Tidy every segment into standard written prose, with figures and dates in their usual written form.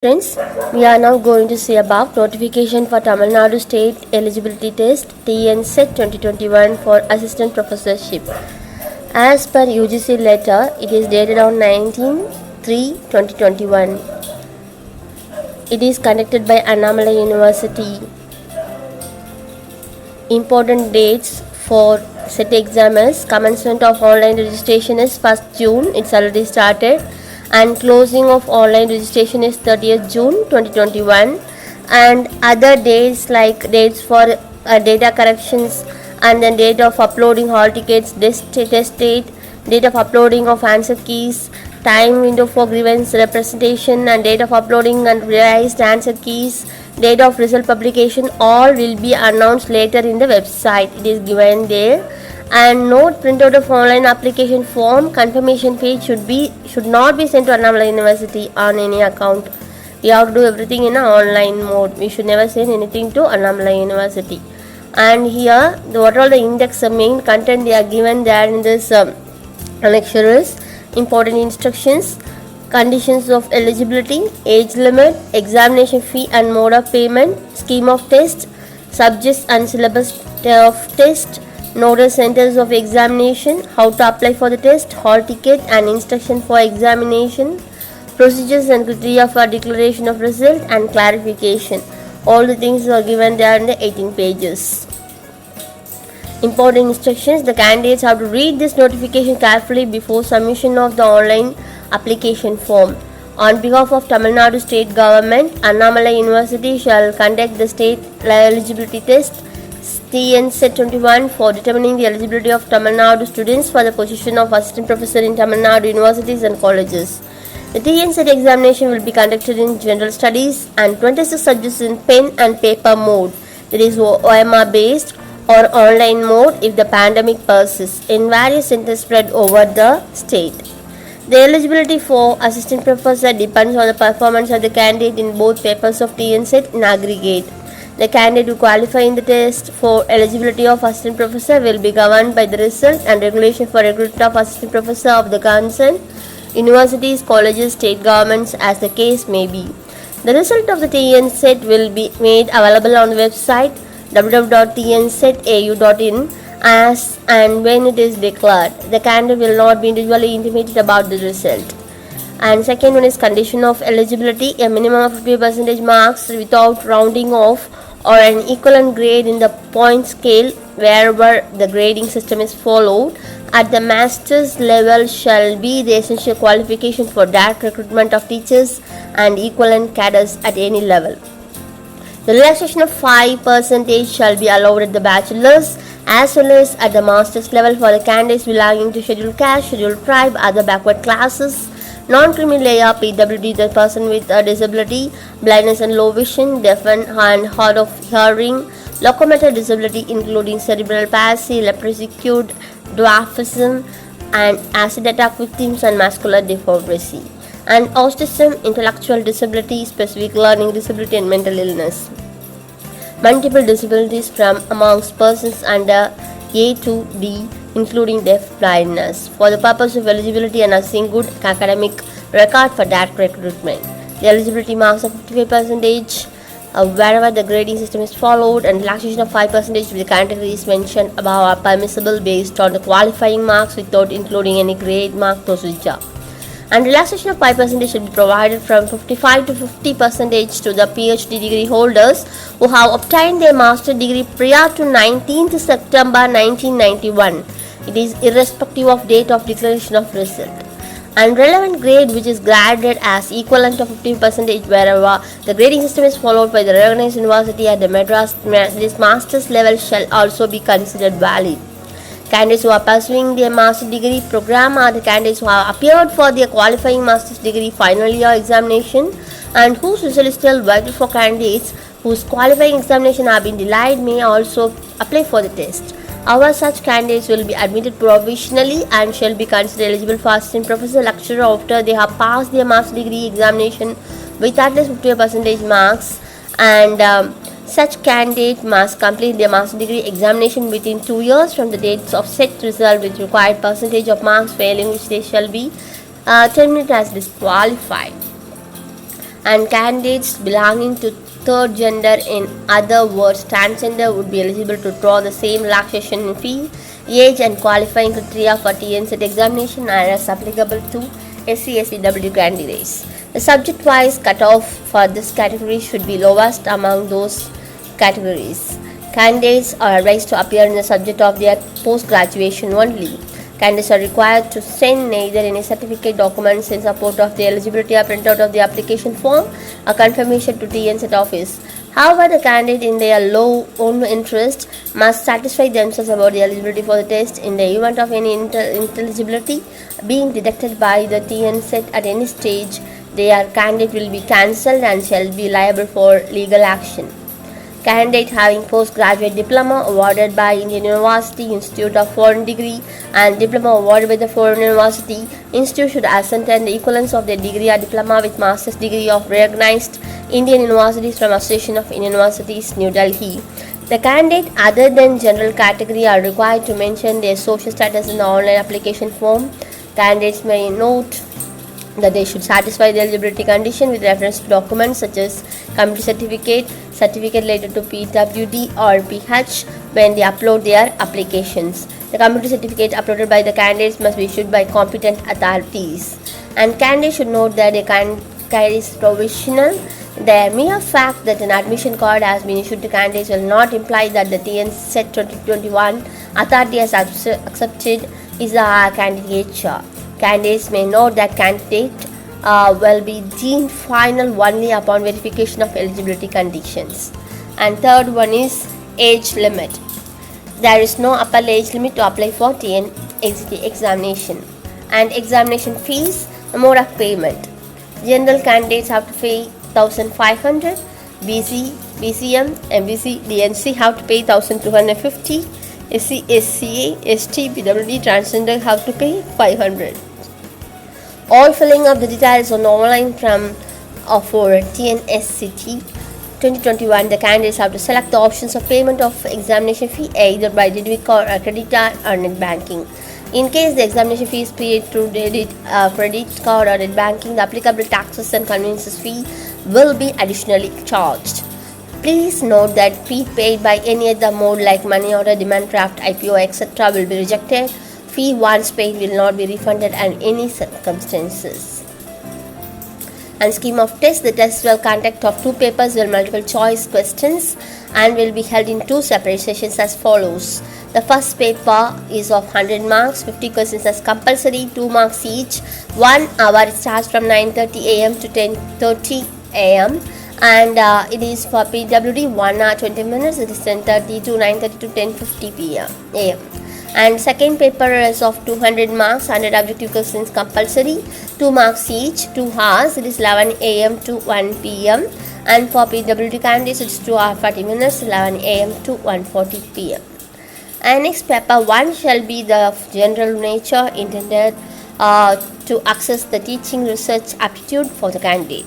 Friends, we are now going to see about notification for Tamil Nadu State Eligibility Test TN-SET 2021 for Assistant Professorship. As per UGC letter, it is dated on 19/3/2021. It is conducted by Annamalai University. Important dates for SET exam is commencement of online registration is 1st June, it's already started, and closing of online registration is 30th June 2021, and other dates like dates for data corrections and then date of uploading hall tickets, test date of uploading of answer keys, time window for grievance representation and date of uploading and revised answer keys, date of result publication, all will be announced later in the website. It is given there. And note, printout of online application form confirmation page should not be sent to Annamalai University on any account. We have to do everything in an online mode. We should never send anything to Annamalai University. And here, what all the index main content they are given there in this lecture is important instructions, conditions of eligibility, age limit, examination fee and mode of payment, scheme of test, subjects and syllabus of test, nodal centers of examination, how to apply for the test, hall ticket and instruction for examination, procedures and criteria for declaration of result and clarification. All the things are given there in the 18 pages. Important instructions, the candidates have to read this notification carefully before submission of the online application form. On behalf of Tamil Nadu State Government, Annamalai University shall conduct the state eligibility test TN-SET 21 for determining the eligibility of Tamil Nadu students for the position of assistant professor in Tamil Nadu universities and colleges. The TN-SET examination will be conducted in general studies and 26 subjects in pen and paper mode, that is OMR based, or online mode if the pandemic persists, in various centers spread over the state. The eligibility for assistant professor depends on the performance of the candidate in both papers of TN-SET in aggregate. The candidate who qualify in the test for eligibility of assistant professor will be governed by the result and regulation for recruitment of assistant professor of the concerned universities, colleges, state governments as the case may be. The result of the TN-SET will be made available on the website www.tnsetau.in as and when it is declared. The candidate will not be individually intimated about the result. And second one is condition of eligibility, a minimum of 50% marks without rounding off or an equivalent grade in the point scale wherever the grading system is followed at the master's level shall be the essential qualification for direct recruitment of teachers and equivalent cadres at any level. The relaxation of 5% shall be allowed at the bachelor's as well as at the master's level for the candidates belonging to scheduled caste, scheduled tribe, other backward classes, non-creamy layer, PWD, the person with a disability, blindness and low vision, deaf and hard of hearing, locomotor disability including cerebral palsy, leprosy, dwarfism and acid attack victims and muscular dystrophy, and autism, intellectual disability, specific learning disability and mental illness. Multiple disabilities from amongst persons under A to D including deaf blindness for the purpose of eligibility and assessing good academic record for direct recruitment. The eligibility marks of 55% wherever the grading system is followed, and relaxation of 5% if the categories mentioned above are permissible based on the qualifying marks without including any grade mark procedure. And relaxation of 5% should be provided from 55 to 50% to the PhD degree holders who have obtained their master degree prior to 19th September 1991. It is irrespective of date of declaration of result. And relevant grade which is graded as equivalent to 50% wherever the grading system is followed by the recognized university at the Madras master's level shall also be considered valid. Candidates who are pursuing their master's degree program are the candidates who have appeared for their qualifying master's degree final year examination and whose result is still vital for candidates whose qualifying examination have been delayed may also apply for the test. However, such candidates will be admitted provisionally and shall be considered eligible for assistant professor lecturer after they have passed their master's degree examination with at least 50% marks, and such candidate must complete their master's degree examination within 2 years from the dates of set result with required percentage of marks, failing which they shall be terminated as disqualified. and candidates belonging to third gender, in other words transgender, would be eligible to draw the same relaxation in fee, age and qualifying criteria for TNCET examination are as applicable to SC/SCW candidates. The subject-wise cutoff for this category should be lowest among those categories. Candidates are advised to appear in the subject of their post-graduation only. Candidates are required to send neither any certificate documents in support of their eligibility or printout of the application form or confirmation to TNCET office. However, the candidate in their own interest must satisfy themselves about the eligibility for the test. In the event of any ineligibility being detected by the TNCET at any stage, their candidate will be cancelled and shall be liable for legal action. Candidate having postgraduate diploma awarded by Indian University Institute of Foreign Degree and diploma awarded by the Foreign University Institute should ascertain the equivalence of their degree or diploma with master's degree of recognized Indian universities from Association of Indian Universities, New Delhi. The candidate other than general category are required to mention their social status in the online application form. Candidates may note that they should satisfy the eligibility condition with reference to documents such as community certificate related to PWD or PH when they upload their applications. The community certificate uploaded by the candidates must be issued by competent authorities. And candidates should note that a candidate is provisional. The mere fact that an admission card has been issued to candidates will not imply that the TNCET 2021 authority has accepted is a candidature. Candidates may note that candidate will be deemed final only upon verification of eligibility conditions. And third one is age limit. There is no upper age limit to apply for TNCET examination. And examination fees, the mode of payment. General candidates have to pay 1,500, BC, BCM, MBC, DNC have to pay 1,250, SC, SCA, ST, PWD, transgender have to pay 500. All filling of the details on online from for TNSCT 2021. The candidates have to select the options of payment of examination fee either by debit card or credit card or net banking. In case the examination fee is paid through credit card or net banking, the applicable taxes and conveniences fee will be additionally charged. Please note that fee paid by any other mode like money order, demand draft, IPO, etc. will be rejected. Fee once paid will not be refunded under any circumstances. And scheme of test. The test will conduct of 2 papers with multiple choice questions and will be held in 2 separate sessions as follows. The first paper is of 100 marks, 50 questions as compulsory, 2 marks each. 1 hour, it starts from 9:30 am to 10:30 am. And it is for PWD 1 hour 20 minutes. It is 10:30 to 9:30 to 10:50 am. And second paper is of 200 marks, 100 objective questions compulsory, 2 marks each, 2 hours, it is 11 am to 1 pm. And for PWD candidates, it's 2 hours 40 minutes, 11 am to 1:40 pm. And next paper 1 shall be the general nature, intended to access the teaching research aptitude for the candidate.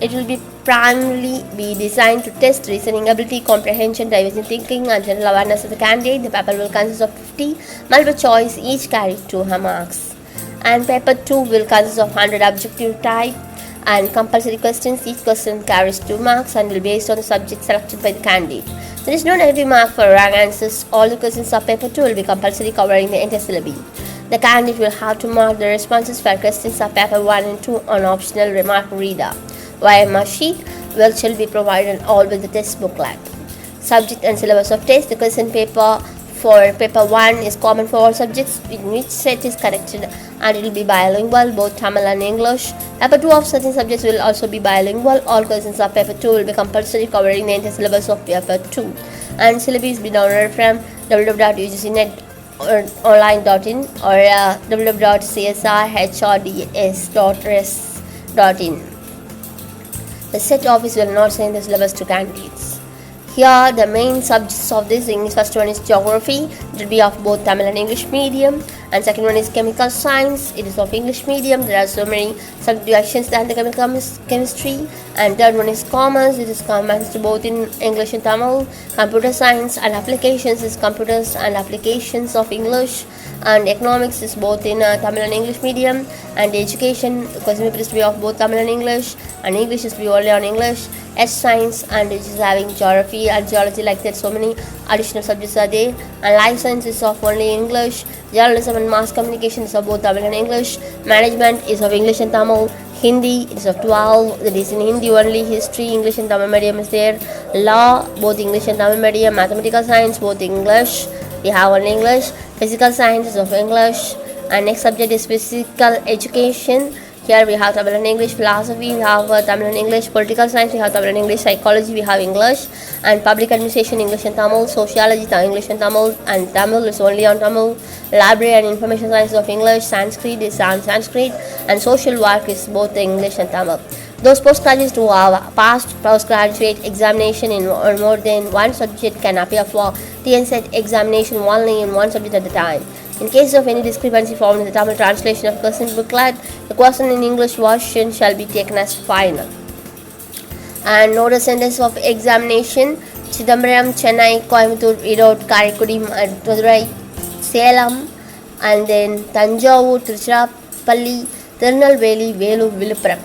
It will be primarily be designed to test reasoning ability, comprehension, divergent thinking, and general awareness of the candidate. The paper will consist of 50 multiple choice, each carry 2 marks. And paper 2 will consist of 100 objective type and compulsory questions. Each question carries 2 marks and will be based on the subject selected by the candidate. There is no negative mark for wrong answers. All the questions of paper 2 will be compulsory, covering the entire syllabus. The candidate will have to mark the responses for questions of paper 1 and 2 on optional remark reader. YMR sheet shall be provided all with the test booklet. Subject and syllabus of test. The question paper for paper 1 is common for all subjects in which set is corrected and it will be bilingual, both Tamil and English. Paper 2 of certain subjects will also be bilingual. All questions of paper 2 will be compulsory, covering the entire syllabus of paper 2. And syllabus be downloaded from www.ugcnetonline.in or www.csrhrds.res.in. The set office will not send the syllabus to candidates. Here the main subjects of this English, first one is geography, it will be of both Tamil and English medium, and second one is chemical science, it is of English medium, there are so many subdivisions than the chemistry, and third one is commerce, it is commenced both in English and Tamil, computer science and applications is computers and applications of English, and economics is both in Tamil and English medium, and education question paper is to be of both Tamil and English is to be only on English. S science and which is having geography and geology, like that so many additional subjects are there, and life science is of only English, journalism and mass communication is of both Tamil and English, management is of English and Tamil, Hindi is of 12, that is in Hindi only, history English and Tamil medium is there, law both English and Tamil medium, mathematical science both English, we have only English, physical science is of English, and next subject is physical education. Here we have Tamil and English, philosophy we have Tamil and English, political science we have Tamil and English, psychology we have English, and public administration English and Tamil, sociology English and Tamil is only on Tamil, library and information science of English, Sanskrit is on Sanskrit, and social work is both English and Tamil. Those postgraduates who have passed postgraduate examination in more than one subject can appear for TNSET examination only in one subject at a time. In case of any discrepancy found in the Tamil translation of question booklet, the question in English version shall be taken as final. And note the sentence of examination: Chidambaram, Chennai, Coimbatore, Erode, Karaikudi, Madurai, Salem, and then Tanjavur, Tiruchirappalli, Tirunelveli, Velur, Viluppuram.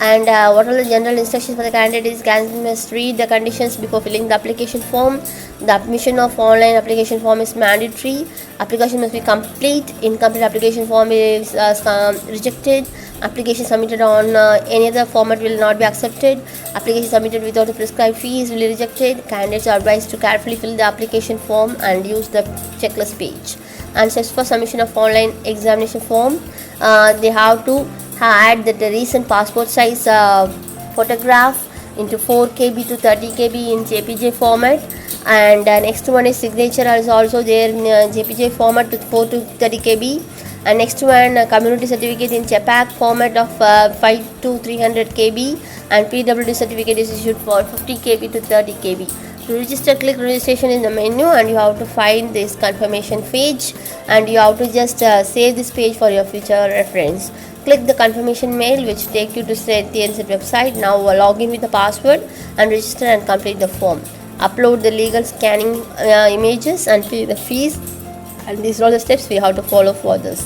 And what are the general instructions for the candidate is candidate must read the conditions before filling the application form. The admission of online application form is mandatory. Application must be complete. Incomplete application form is rejected. Application submitted on any other format will not be accepted. Application submitted without a prescribed fee is will be rejected. Candidates are advised to carefully fill the application form and use the checklist page. And steps for submission of online examination form, they have to add the recent passport size photograph into 4 KB to 30 KB in JPG format, and next one is signature is also there in JPG format to 4 to 30 KB, and next one community certificate in JPEG format of 5 to 300 KB, and PWD certificate is issued for 50 KB to 30 KB. To register, click registration in the menu, and you have to find this confirmation page, and you have to just save this page for your future reference. Click the confirmation mail which take you to the TNSET website. Now log in with the password and register and complete the form. Upload the legal scanning images and pay the fees, and these are all the steps we have to follow for this.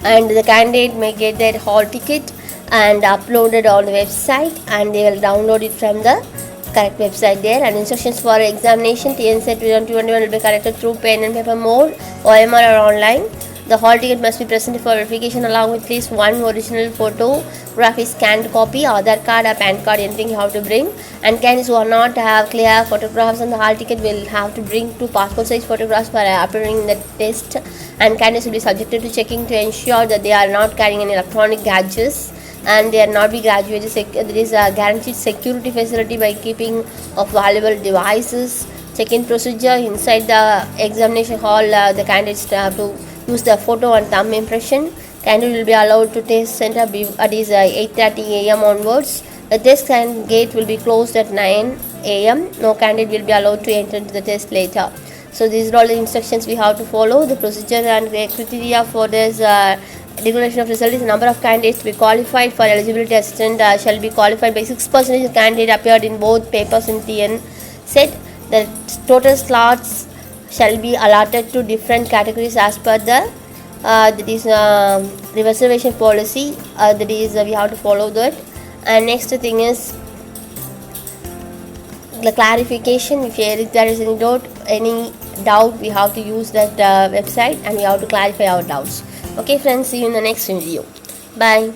And the candidate may get their hall ticket and uploaded on the website, and they will download it from the correct website there. And instructions for examination TNSET 2021 will be corrected through pen and paper mode, OMR or online. The hall ticket must be presented for verification along with at least one original photography scanned copy, Aadhaar card or PAN card, anything you have to bring. And candidates who are not have clear photographs on the hall ticket will have to bring 2 passport size photographs for appearing in the test. And candidates will be subjected to checking to ensure that they are not carrying any electronic gadgets, and they are not be graduated. There is a guaranteed security facility by keeping of valuable devices. Check-in procedure inside the examination hall, the candidates have to use the photo and thumb impression. Candidate will be allowed to test center at 8:30 AM onwards. The test and gate will be closed at 9 AM. No candidate will be allowed to enter into the test later. So these are all the instructions we have to follow. The procedure and the criteria for this declaration of result is the number of candidates to be qualified for eligibility assistant shall be qualified by 6% of candidate appeared in both papers in TN set. The total slots shall be allotted to different categories as per the the reservation policy. That is we have to follow that. And next thing is the clarification. If there is any doubt, we have to use that website, and we have to clarify our doubts. Okay friends, see you in the next video. Bye.